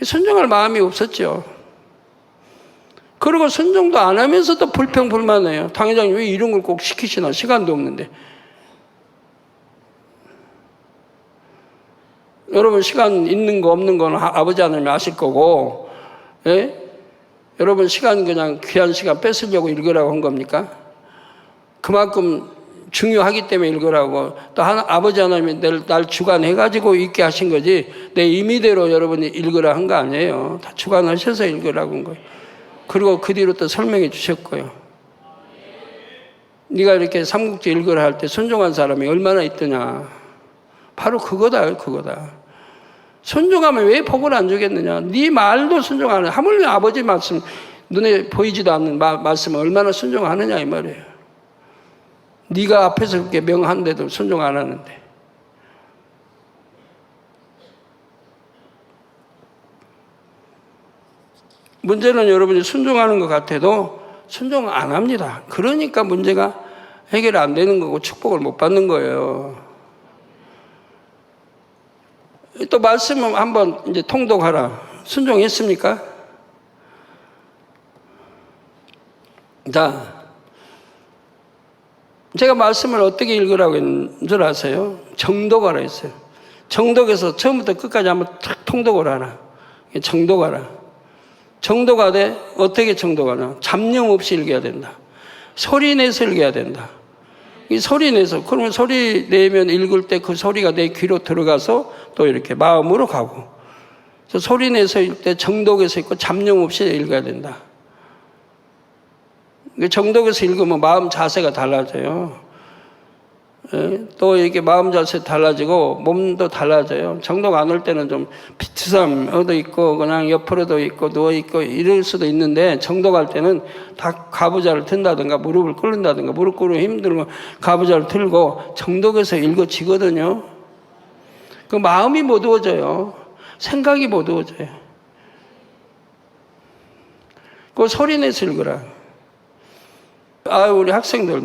순종할 마음이 없었죠. 그리고 순종도 안 하면서도 불평불만해요. 당회장님 왜 이런 걸 꼭 시키시나, 시간도 없는데. 여러분 시간 있는 거 없는 건 아버지 하나님이 아실 거고, 예? 여러분 시간 그냥 귀한 시간 뺏으려고 읽으라고 한 겁니까? 그만큼 중요하기 때문에 읽으라고. 또 아버지 하나님이 날 주관해가지고 읽게 하신 거지, 내 임의대로 여러분이 읽으라 한 거 아니에요. 다 주관하셔서 읽으라고 한 거예요. 그리고 그 뒤로 또 설명해 주셨고요. 네가 이렇게 삼국지 읽으라 할 때 순종한 사람이 얼마나 있더냐. 바로 그거다, 그거다. 순종하면 왜 복을 안 주겠느냐. 네 말도 순종 안 해. 하물며 아버지 말씀, 눈에 보이지도 않는 말씀을 얼마나 순종하느냐 이 말이에요. 네가 앞에서 그렇게 명한데도 순종 안 하는데. 문제는 여러분이 순종하는 것 같아도 순종 안 합니다. 그러니까 문제가 해결 안 되는 거고 축복을 못 받는 거예요. 또 말씀을 한번 이제 통독하라. 순종했습니까? 자, 제가 말씀을 어떻게 읽으라고 했는 줄 아세요? 정독하라 했어요. 정독해서 처음부터 끝까지 한번 탁 통독을 하라. 정독하라. 정독하되 어떻게 정독하냐? 잡념 없이 읽어야 된다. 소리 내서 읽어야 된다. 이 소리 내서, 그러면 소리 내면 읽을 때 그 소리가 내 귀로 들어가서 또 이렇게 마음으로 가고, 그래서 소리 내서 읽을 때 정독해서 읽고 잡념 없이 읽어야 된다. 정독해서 읽으면 마음 자세가 달라져요. 또 이렇게 마음 자세 달라지고 몸도 달라져요. 정독 안 할 때는 좀 비트삼도 있고 그냥 옆으로도 있고 누워 있고 이럴 수도 있는데, 정독할 때는 다 가부좌를 든다든가 무릎을 꿇는다든가, 무릎 꿇으면 힘들고 가부좌를 들고 정독해서 읽어지거든요. 그 마음이 못 어두워져요. 생각이 못 어두워져요. 그 소리 내서 읽으라. 우리 학생들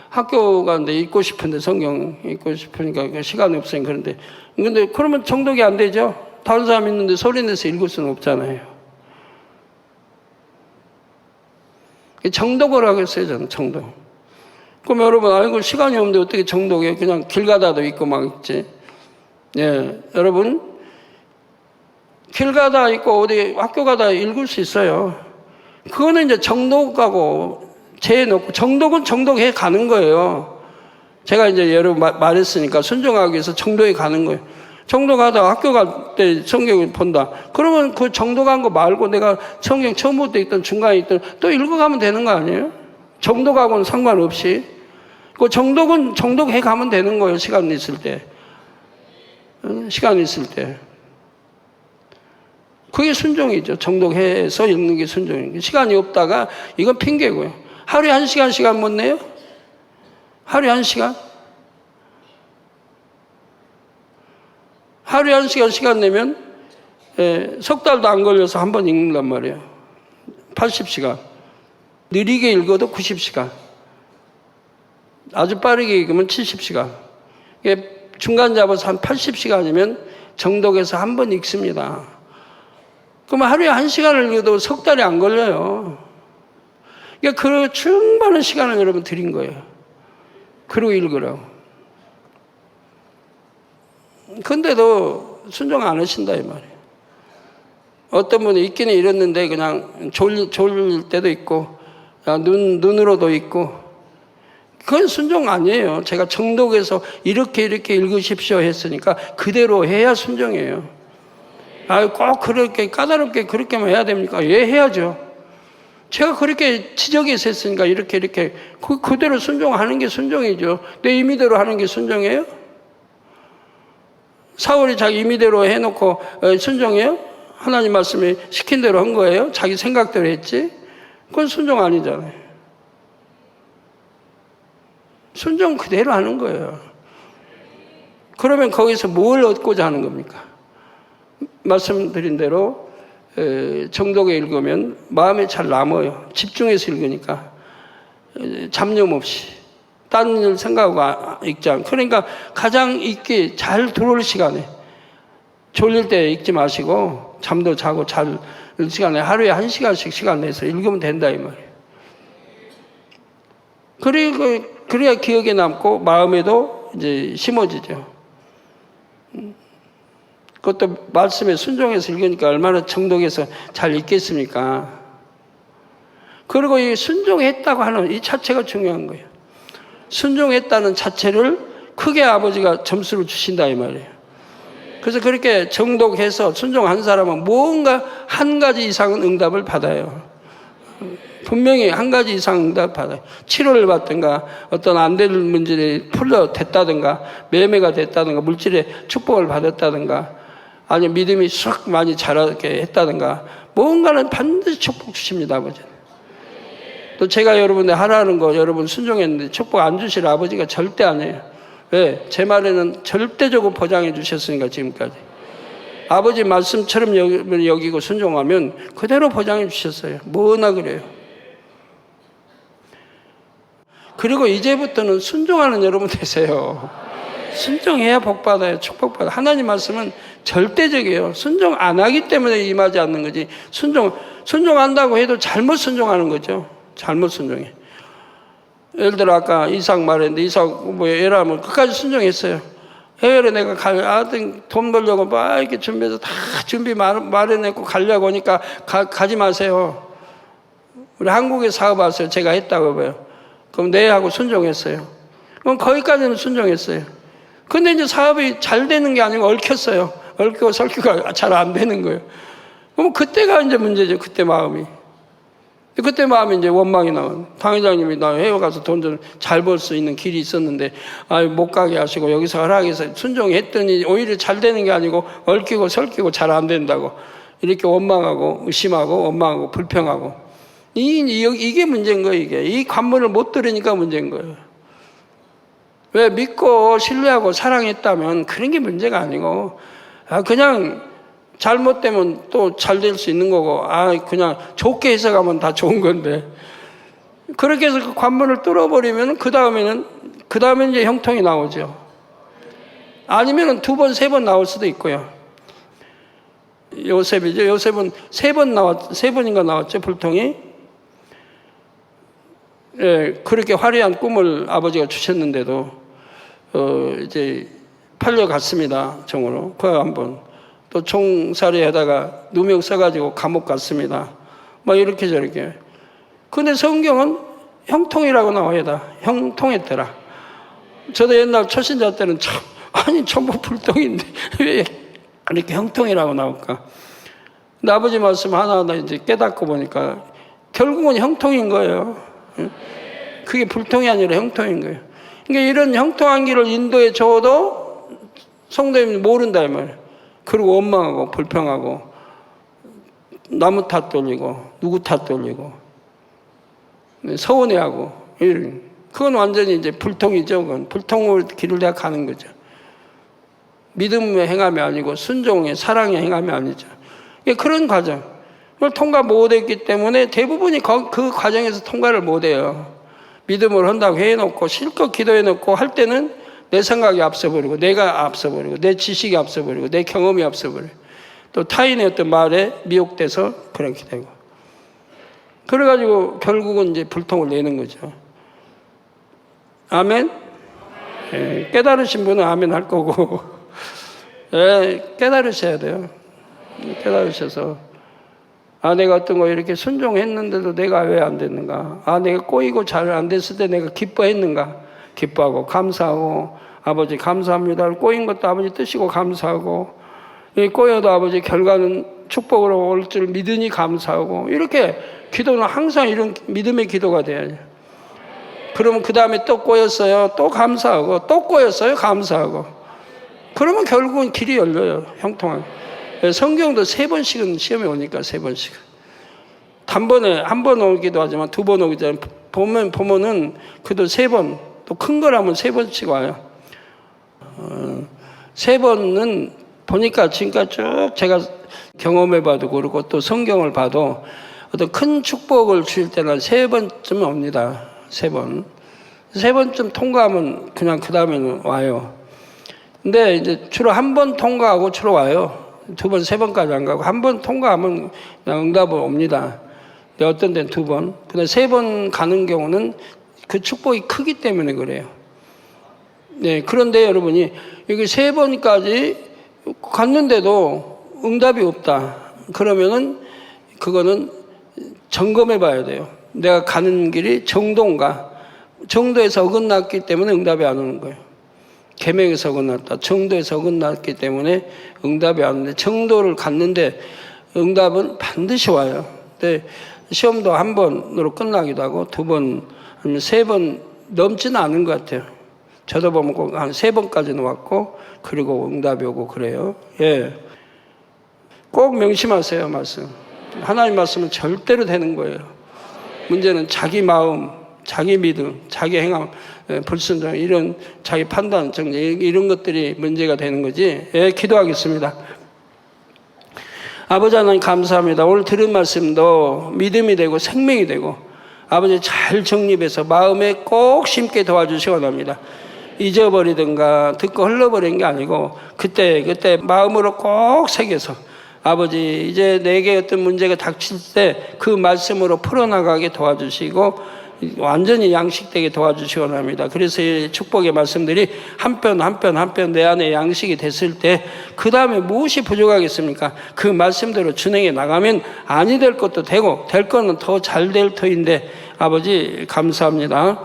학교 가는데 읽고 싶은데, 성경 읽고 싶으니까 시간이 없으니까. 근데 그러면 정독이 안 되죠. 다른 사람 있는데 소리 내서 읽을 수는 없잖아요. 정독을 하겠어요, 저는 정독. 그럼 여러분, 시간이 없는데 어떻게 정독해? 그냥 길 가다도 있고 막 있지. 예, 여러분, 길 가다 있고 어디 학교 가다 읽을 수 있어요. 그거는 이제 정독하고 재놓고, 정독은 정독해 가는 거예요. 제가 이제 여러분 말했으니까 순종하기 위해서 정독에 가는 거예요. 정독하다 학교 갈 때 성경을 본다. 그러면 그 정독한 거 말고 내가 성경 처음부터 있던 중간에 있던 또 읽어가면 되는 거 아니에요? 정독하고는 상관없이. 그 정독은 정독해 가면 되는 거예요. 시간 있을 때. 시간 있을 때. 그게 순종이죠. 정독해서 읽는 게 순종이에요. 시간이 없다가 이건 핑계고요. 하루에 1시간 못 내요? 하루에 1시간? 하루에 1시간 시간 내면 석 달도 안 걸려서 한 번 읽는단 말이에요. 80시간. 느리게 읽어도 90시간. 아주 빠르게 읽으면 70시간. 중간 잡아서 한 80시간이면 정독해서 한 번 읽습니다. 그러면 하루에 1시간을 읽어도 석 달이 안 걸려요. 그러니까 그 충분한 시간을 여러분 드린 거예요. 그리고 읽으라고. 근데도 순종 안 하신다 이 말이에요. 어떤 분이 있기는 읽었는데 그냥 졸릴 때도 있고 눈으로도 있고, 그건 순종 아니에요. 제가 정독해서 이렇게 읽으십시오 했으니까 그대로 해야 순종이에요. 꼭 그렇게 까다롭게 그렇게만 해야 됩니까? 예, 해야죠. 제가 그렇게 지적해서 했으니까 이렇게 그대로 순종하는 게 순종이죠. 내 임의대로 하는 게 순종이에요? 사울이 자기 임의대로 해놓고 순종해요? 하나님 말씀이 시킨 대로 한 거예요? 자기 생각대로 했지? 그건 순종 아니잖아요. 순종 그대로 하는 거예요. 그러면 거기서 뭘 얻고자 하는 겁니까? 말씀드린 대로 정독에 읽으면 마음에 잘 남아요. 집중해서 읽으니까. 잡념 없이. 딴 일 생각하고 읽지 않고. 그러니까 가장 읽기 잘 들어올 시간에, 졸릴 때 읽지 마시고 잠도 자고 잘 읽을 시간에 하루에 1시간씩 시간 내서 읽으면 된다 이 말이에요. 그리고 그래야 기억에 남고 마음에도 이제 심어지죠. 그것도 말씀에 순종해서 읽으니까 얼마나 정독해서 잘 읽겠습니까? 그리고 이 순종했다고 하는 이 자체가 중요한 거예요. 순종했다는 자체를 크게 아버지가 점수를 주신다 이 말이에요. 그래서 그렇게 정독해서 순종한 사람은 뭔가 한 가지 이상은 응답을 받아요. 분명히 한 가지 이상 응답 받아요. 치료를 받든가 어떤 안 될 문제를 됐다든가 매매가 됐다든가 물질의 축복을 받았다든가 아니면 믿음이 쑥 많이 자라게 했다든가 뭔가는 반드시 축복 주십니다 아버지는. 또 제가 여러분들 하라는 거 여러분 순종했는데 축복 안 주실 아버지가 절대 안 해요. 왜? 제 말에는 절대적으로 보장해 주셨으니까 지금까지. 아버지 말씀처럼 여기고 순종하면 그대로 보장해 주셨어요. 뭐나 그래요. 그리고 이제부터는 순종하는 여러분 되세요. 순종해야 복받아요. 축복받아요. 하나님 말씀은 절대적이에요. 순종 안 하기 때문에 임하지 않는 거지. 순종한다고 해도 잘못 순종하는 거죠. 잘못 순종해. 예를 들어 아까 이삭 말했는데 이삭 뭐 에라면 끝까지 순종했어요. 해외로 내가 돈 벌려고 막 이렇게 준비해서 다 준비 마련했고 가려고 하니까 가지 마세요. 우리 한국에 사업하세요. 제가 했다고 봐요. 그럼 네 하고 순종했어요. 그럼 거기까지는 순종했어요. 근데 이제 사업이 잘 되는 게 아니고 얽혔어요. 얽히고 설키고 잘 안 되는 거예요. 그럼 그때가 이제 문제죠. 그때 마음이 이제 원망이 나와요. 당회장님이 나 해외 가서 돈 좀 잘 벌 수 있는 길이 있었는데 못 가게 하시고 여기서 하락해서 순종했더니 오히려 잘 되는 게 아니고 얽히고 설키고 잘 안 된다고 이렇게 원망하고 의심하고 원망하고 불평하고 이게 문제인 거예요. 이 관문을 못 들으니까 문제인 거예요. 왜 믿고 신뢰하고 사랑했다면 그런 게 문제가 아니고 그냥 잘못되면 또 잘 될 수 있는 거고 그냥 좋게 해석하면 다 좋은 건데 그렇게 해서 그 관문을 뚫어버리면 그 다음에는 이제 형통이 나오죠. 아니면은 2번, 3번 나올 수도 있고요. 요셉이죠. 요셉은 3번인가 나왔죠. 불통이. 예, 그렇게 화려한 꿈을 아버지가 주셨는데도 이제 팔려갔습니다. 정으로. 그 한번. 또 총살이 하다가 누명 써가지고 감옥 갔습니다. 막 이렇게 저렇게. 근데 성경은 형통이라고 나와요. 형통했더라. 저도 옛날 초신자 때는 전부 불통인데 왜 이렇게 형통이라고 나올까? 근데 아버지 말씀 하나하나 이제 깨닫고 보니까 결국은 형통인 거예요. 그게 불통이 아니라 형통인 거예요. 그러니까 이런 형통한 길을 인도에 줘도 성도님이 모른다 이 말이에요. 그리고 원망하고 불평하고 나무 탓 돌리고 누구 탓 돌리고 서운해하고 그건 완전히 이제 불통이죠. 그건 불통으로 길을 내가 가는 거죠. 믿음의 행함이 아니고 순종의 사랑의 행함이 아니죠. 그런 과정 그걸 통과 못했기 때문에 대부분이 그 과정에서 통과를 못해요. 믿음을 한다고 해놓고 실컷 기도해놓고 할 때는 내 생각이 앞서버리고 내가 앞서버리고 내 지식이 앞서버리고 내 경험이 앞서버리고 또 타인의 어떤 말에 미혹돼서 그렇게 되고 그래가지고 결국은 이제 불통을 내는 거죠. 아멘? 예, 깨달으신 분은 아멘 할 거고 예, 깨달으셔야 돼요. 깨달으셔서 내가 어떤 거 이렇게 순종했는데도 내가 왜 안 됐는가? 내가 꼬이고 잘 안 됐을 때 내가 기뻐했는가? 기뻐하고 감사하고 아버지 감사합니다. 꼬인 것도 아버지 뜻이고 감사하고 꼬여도 아버지 결과는 축복으로 올 줄 믿으니 감사하고 이렇게 기도는 항상 이런 믿음의 기도가 돼야죠. 그러면 그 다음에 또 꼬였어요. 또 감사하고 또 꼬였어요. 감사하고 그러면 결국은 길이 열려요. 형통하게. 성경도 3번씩은 시험에 오니까 3번씩은 단번에 한 번 오기도 하지만 2번 오기도 하지만 보면은 그래도 3번 또 큰 거라면 3번씩 와요. 3번은 보니까 지금까지 쭉 제가 경험해봐도 그렇고 또 성경을 봐도 어떤 큰 축복을 주실 때는 3번쯤 옵니다. 3번. 3번쯤 통과하면 그냥 그 다음에는 와요. 근데 이제 주로 한 번 통과하고 주로 와요. 2번, 3번까지 안 가고 한 번 통과하면 그냥 응답을 옵니다. 근데 어떤 데는 2번. 근데 3번 가는 경우는 그 축복이 크기 때문에 그래요. 네, 그런데 여러분이 여기 3번까지 갔는데도 응답이 없다. 그러면은 그거는 점검해 봐야 돼요. 내가 가는 길이 정도인가? 정도에서 어긋났기 때문에 응답이 안 오는 거예요. 계명에서 어긋났다. 정도에서 어긋났기 때문에 응답이 안 오는데, 정도를 갔는데 응답은 반드시 와요. 근데 시험도 한 번으로 끝나기도 하고 두 번 아니면 세 번 넘지는 않은 것 같아요. 저도 보면 꼭 한 세 번까지는 왔고, 그리고 응답이 오고 그래요. 예. 꼭 명심하세요, 말씀. 하나님 말씀은 절대로 되는 거예요. 문제는 자기 마음, 자기 믿음, 자기 행함, 불순종, 이런 자기 판단, 정죄, 이런 것들이 문제가 되는 거지. 예, 기도하겠습니다. 아버지 하나님 감사합니다. 오늘 들은 말씀도 믿음이 되고 생명이 되고, 아버지 잘 정립해서 마음에 꼭 심게 도와주시기 원합니다. 잊어버리든가 듣고 흘러버린 게 아니고 그때 마음으로 꼭 새겨서, 아버지 이제 내게 어떤 문제가 닥칠 때 그 말씀으로 풀어나가게 도와주시고 완전히 양식되게 도와주시기 원합니다. 그래서 이 축복의 말씀들이 한 편 내 안에 양식이 됐을 때 그 다음에 무엇이 부족하겠습니까? 그 말씀대로 준행해 나가면 아니 될 것도 되고 될 거는 더 잘 될 터인데, 아버지 감사합니다.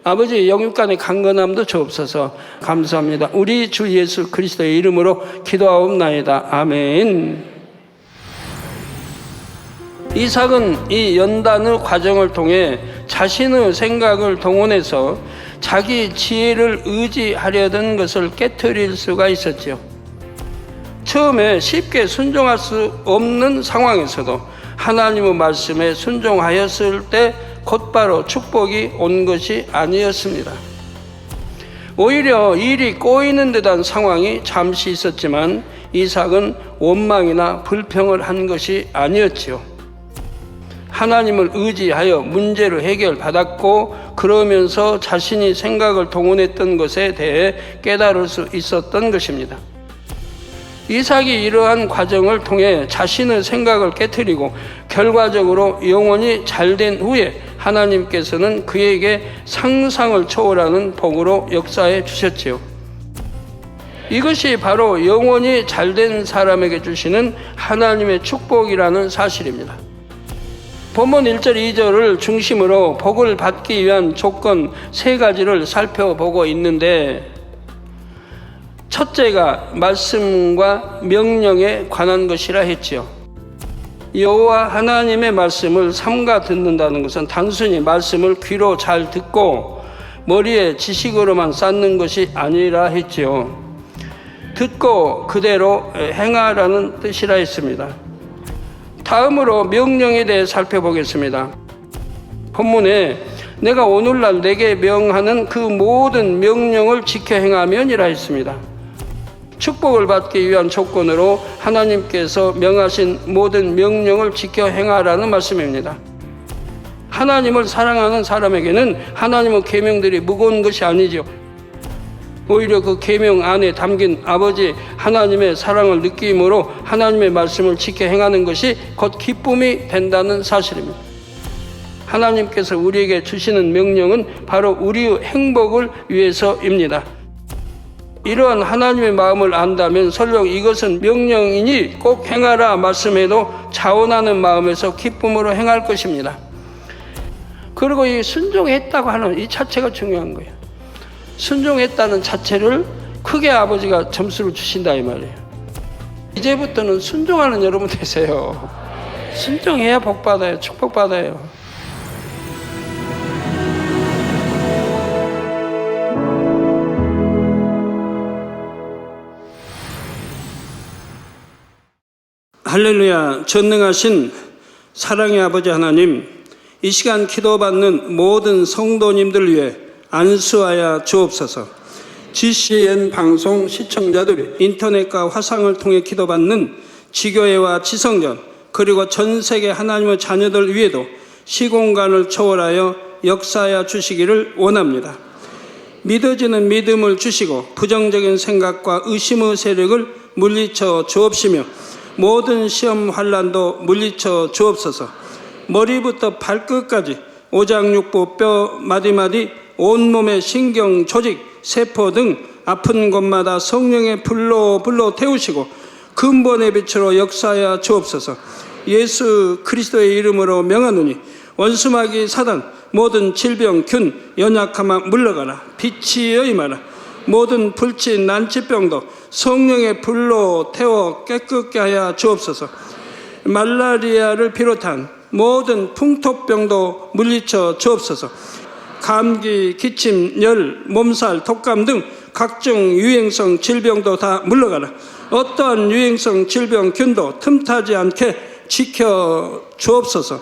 아버지 영육간의 강건함도 주옵소서. 감사합니다. 우리 주 예수 그리스도의 이름으로 기도하옵나이다. 아멘. 이삭은 이 연단의 과정을 통해 자신의 생각을 동원해서 자기 지혜를 의지하려던 것을 깨트릴 수가 있었죠. 처음에 쉽게 순종할 수 없는 상황에서도 하나님의 말씀에 순종하였을 때 곧바로 축복이 온 것이 아니었습니다. 오히려 일이 꼬이는 듯한 상황이 잠시 있었지만 이삭은 원망이나 불평을 한 것이 아니었지요. 하나님을 의지하여 문제를 해결받았고, 그러면서 자신이 생각을 동원했던 것에 대해 깨달을 수 있었던 것입니다. 이삭이 이러한 과정을 통해 자신의 생각을 깨트리고 결과적으로 영혼이 잘된 후에 하나님께서는 그에게 상상을 초월하는 복으로 역사해 주셨지요. 이것이 바로 영혼이 잘된 사람에게 주시는 하나님의 축복이라는 사실입니다. 본문 1절 2절을 중심으로 복을 받기 위한 조건 3가지를 살펴보고 있는데, 첫째가 말씀과 명령에 관한 것이라 했지요. 여호와 하나님의 말씀을 삼가 듣는다는 것은 단순히 말씀을 귀로 잘 듣고 머리에 지식으로만 쌓는 것이 아니라 했지요. 듣고 그대로 행하라는 뜻이라 했습니다. 다음으로 명령에 대해 살펴보겠습니다. 본문에 내가 오늘날 내게 명하는 그 모든 명령을 지켜 행하면이라 했습니다. 축복을 받기 위한 조건으로 하나님께서 명하신 모든 명령을 지켜 행하라는 말씀입니다. 하나님을 사랑하는 사람에게는 하나님의 계명들이 무거운 것이 아니죠. 오히려 그 계명 안에 담긴 아버지 하나님의 사랑을 느낌으로 하나님의 말씀을 지켜 행하는 것이 곧 기쁨이 된다는 사실입니다. 하나님께서 우리에게 주시는 명령은 바로 우리의 행복을 위해서입니다. 이러한 하나님의 마음을 안다면 설령 이것은 명령이니 꼭 행하라 말씀해도 자원하는 마음에서 기쁨으로 행할 것입니다. 그리고 이 순종했다고 하는 이 자체가 중요한 거예요. 순종했다는 자체를 크게 아버지가 점수를 주신다 이 말이에요. 이제부터는 순종하는 여러분 되세요. 순종해야 복 받아요. 축복 받아요. 할렐루야. 전능하신 사랑의 아버지 하나님, 이 시간 기도받는 모든 성도님들 위해 안수하여 주옵소서. GCN 방송 시청자들이 인터넷과 화상을 통해 기도받는 지교회와 지성전, 그리고 전 세계 하나님의 자녀들 위에도 시공간을 초월하여 역사하여 주시기를 원합니다. 믿어지는 믿음을 주시고 부정적인 생각과 의심의 세력을 물리쳐 주옵시며 모든 시험 환난도 물리쳐 주옵소서. 머리부터 발끝까지 오장육부 뼈 마디마디 온몸의 신경 조직 세포 등 아픈 곳마다 성령의 불로 태우시고 근본의 빛으로 역사하여 주옵소서. 예수 그리스도의 이름으로 명하노니 원수마귀 사단 모든 질병 균 연약함아 물러가라. 빛이 임하라. 모든 불친 난치병도 성령의 불로 태워 깨끗게 하여 주옵소서. 말라리아를 비롯한 모든 풍토병도 물리쳐 주옵소서. 감기, 기침, 열, 몸살, 독감 등 각종 유행성 질병도 다 물러가라. 어떠한 유행성 질병 균도 틈타지 않게 지켜 주옵소서.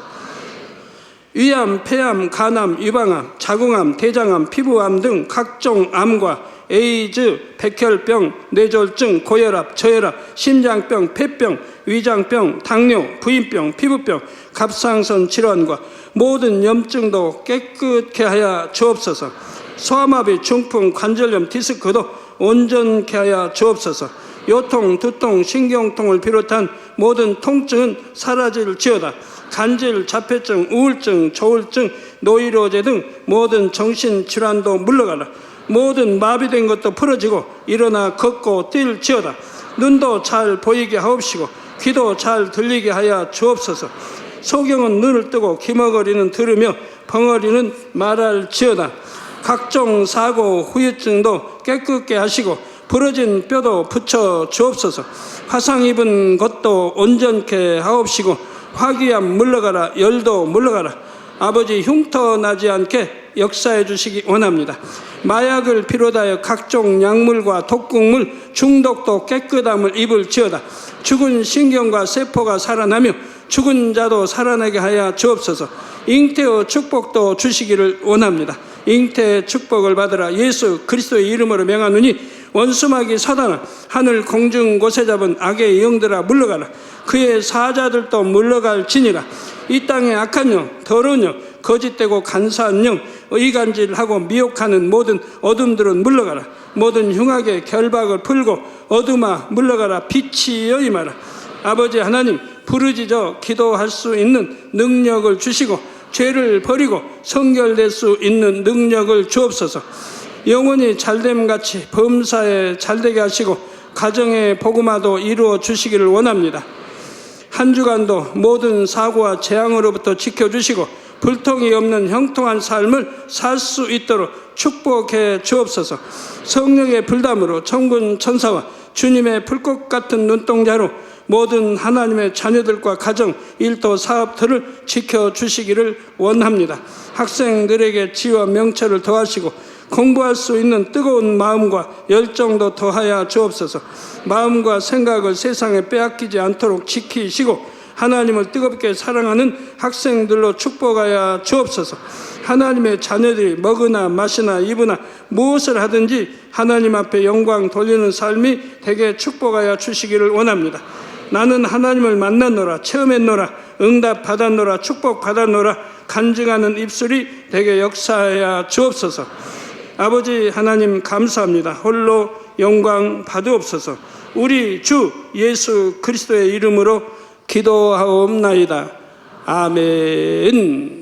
위암, 폐암, 간암, 유방암, 자궁암, 대장암, 피부암 등 각종 암과 에이즈, 백혈병, 뇌졸중, 고혈압, 저혈압, 심장병, 폐병, 위장병, 당뇨, 부인병, 피부병, 갑상선 질환과 모든 염증도 깨끗게 하여 주옵소서. 소아마비, 중풍, 관절염, 디스크도 온전케 하여 주옵소서. 요통, 두통, 신경통을 비롯한 모든 통증은 사라질지어다. 간질, 자폐증, 우울증, 조울증, 노이로제 등 모든 정신질환도 물러가라. 모든 마비된 것도 풀어지고 일어나 걷고 뛸지어다. 눈도 잘 보이게 하옵시고 귀도 잘 들리게 하여 주옵소서. 소경은 눈을 뜨고 기머거리는 들으며 벙어리는 말할지어다. 각종 사고 후유증도 깨끗게 하시고 부러진 뼈도 붙여 주옵소서. 화상 입은 것도 온전케 하옵시고 화기암 물러가라. 열도 물러가라. 아버지 흉터 나지 않게 역사해 주시기 원합니다. 마약을 비롯하여 각종 약물과 독극물 중독도 깨끗함을 입을지어다. 죽은 신경과 세포가 살아나며 죽은 자도 살아나게 하여 주옵소서. 잉태의 축복도 주시기를 원합니다. 잉태의 축복을 받으라. 예수 그리스도의 이름으로 명하노니 원수마귀 사단아 하늘 공중 곳에 잡은 악의 영들아 물러가라. 그의 사자들도 물러갈지니라. 이 땅의 악한 영, 더러운 영, 거짓되고 간사한 영, 의간질하고 미혹하는 모든 어둠들은 물러가라. 모든 흉악의 결박을 풀고 어둠아 물러가라. 빛이 임하라. 아버지 하나님, 부르짖어 기도할 수 있는 능력을 주시고 죄를 버리고 성결될 수 있는 능력을 주옵소서. 영원히 잘됨같이 범사에 잘되게 하시고 가정의 복음화도 이루어 주시기를 원합니다. 한 주간도 모든 사고와 재앙으로부터 지켜주시고 불통이 없는 형통한 삶을 살 수 있도록 축복해 주옵소서. 성령의 불담으로 천군 천사와 주님의 불꽃 같은 눈동자로 모든 하나님의 자녀들과 가정, 일도, 사업들을 지켜주시기를 원합니다. 학생들에게 지혜와 명철을 더하시고 공부할 수 있는 뜨거운 마음과 열정도 더하여 주옵소서. 마음과 생각을 세상에 빼앗기지 않도록 지키시고 하나님을 뜨겁게 사랑하는 학생들로 축복하여 주옵소서. 하나님의 자녀들이 먹으나 마시나 입으나 무엇을 하든지 하나님 앞에 영광 돌리는 삶이 되게 축복하여 주시기를 원합니다. 나는 하나님을 만났노라, 체험했노라, 응답 받았노라, 축복 받았노라 간증하는 입술이 되게 역사하여 주옵소서. 아버지 하나님 감사합니다. 홀로 영광 받으옵소서. 우리 주 예수 그리스도의 이름으로 기도하옵나이다. 아멘.